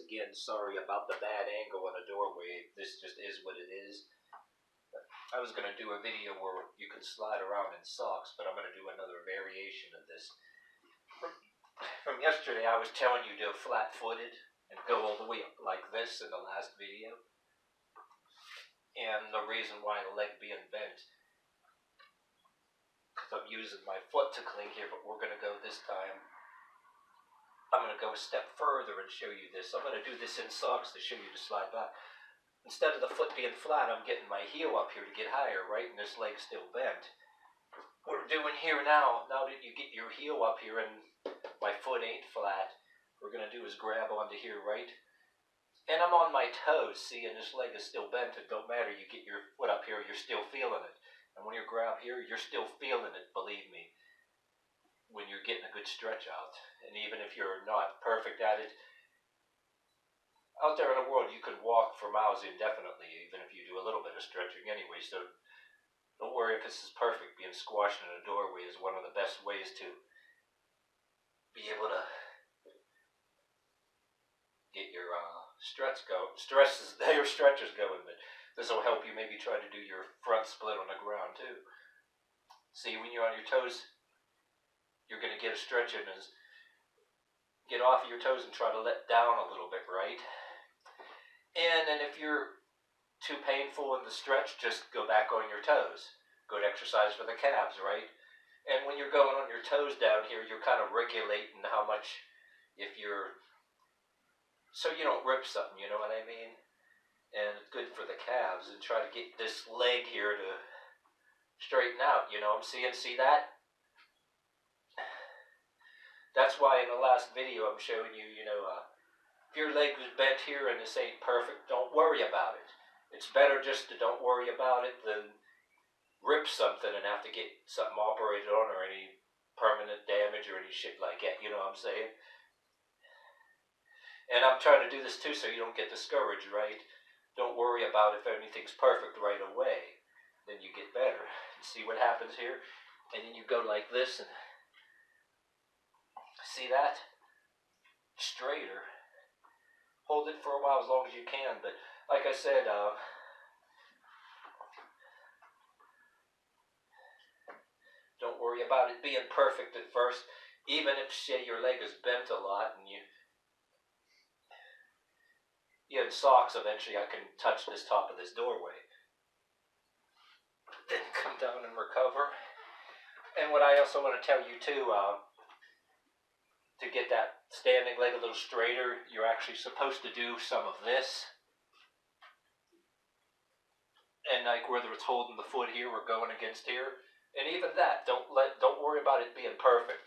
Again, sorry about the bad angle on the doorway. This just is what it is. I was going to do a video where you can slide around in socks, but I'm going to do another variation of this. From yesterday, I was telling you to flat-footed and go all the way up like this in the last video. And the reason why the leg being bent, because I'm using my foot to cling here, but we're going to go this time. I'm going to go a step further and show you this. I'm going to do this in socks to show you to slide back. Instead of the foot being flat, I'm getting my heel up here to get higher, right? And this leg's still bent. What we're doing here now that you get your heel up here and my foot ain't flat, what we're going to do is grab onto here, right? And I'm on my toes, see, and this leg is still bent. It don't matter. You get your foot up here, you're still feeling it. And when you grab here, you're still feeling it, believe me, when you're getting a good stretch out. And even if you're not perfect at it, out there in the world you can walk for miles indefinitely, even if you do a little bit of stretching anyway, so don't worry if this is perfect. Being squashed in a doorway is one of the best ways to be able to get your stretches going, but this will help you maybe try to do your front split on the ground too. See, when you're on your toes, you're going to get a stretch in as get off of your toes and try to let down a little bit, right? And then if you're too painful in the stretch, just go back on your toes. Good exercise for the calves, right? And when you're going on your toes down here, you're kind of regulating how much, if you're, so you don't rip something, you know what I mean? And it's good for the calves, and try to get this leg here to straighten out, you know what I'm saying? See that? That's why in the last video I'm showing you, if your leg was bent here and this ain't perfect, don't worry about it. It's better just to don't worry about it than rip something and have to get something operated on or any permanent damage or any shit like that, you know what I'm saying? And I'm trying to do this too so you don't get discouraged, right? Don't worry about if anything's perfect right away. Then you get better. You see what happens here? And then you go like this and see that? Straighter. Hold it for a while as long as you can, but like I said, don't worry about it being perfect at first. Even if, say, your leg is bent a lot and you have socks, eventually I can touch this top of this doorway. Then come down and recover. And what I also want to tell you too, to get that standing leg a little straighter, you're actually supposed to do some of this. And like whether it's holding the foot here or going against here. And even that, don't worry about it being perfect.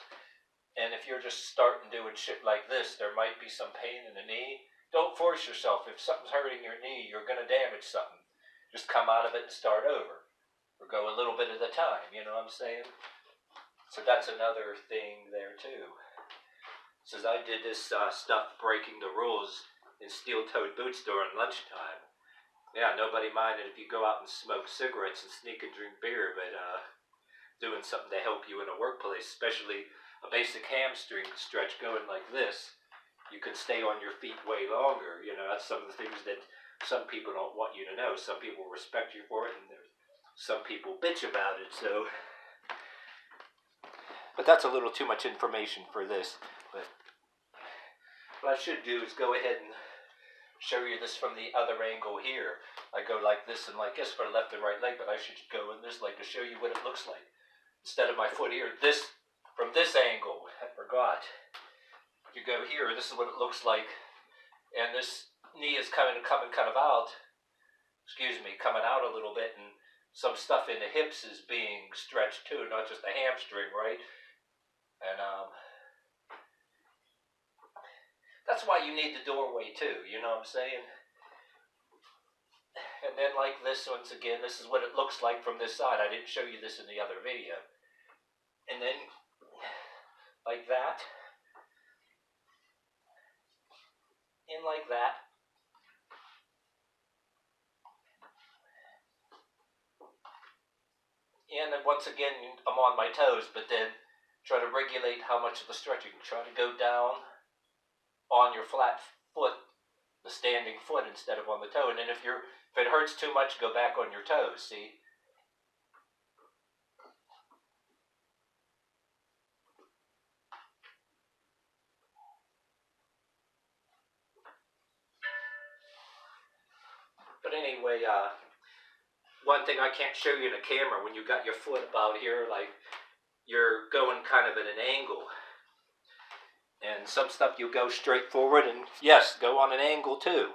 And if you're just starting doing shit like this, there might be some pain in the knee. Don't force yourself. If something's hurting your knee, you're going to damage something. Just come out of it and start over. Or go a little bit at a time, you know what I'm saying? So that's another thing there too. Since I did this stuff breaking the rules in steel-toed boots during lunchtime. Yeah, nobody minded if you go out and smoke cigarettes and sneak and drink beer, but doing something to help you in a workplace, especially a basic hamstring stretch going like this, you can stay on your feet way longer. You know, that's some of the things that some people don't want you to know. Some people respect you for it, and there's some people bitch about it, so. But that's a little too much information for this. But what I should do is go ahead and show you this from the other angle here. I go like this and like this for left and right leg, but I should go in this leg to show you what it looks like. Instead of my foot here, this from this angle. forgot. You go here, this is what it looks like. And this knee is coming kind of out. Excuse me, coming out a little bit, and some stuff in the hips is being stretched too, not just the hamstring, right? And that's why you need the doorway too, you know what I'm saying? And then like this, once again, this is what it looks like from this side. I didn't show you this in the other video. And then like that, and like that. And then once again, I'm on my toes, but then try to regulate how much of the stretching. Try to go down on your flat foot, the standing foot, instead of on the toe. And then if it hurts too much, go back on your toes, see? But anyway, one thing I can't show you in the camera, when you got your foot about here, like you're going kind of at an angle. And some stuff you go straight forward, and yes, go on an angle too.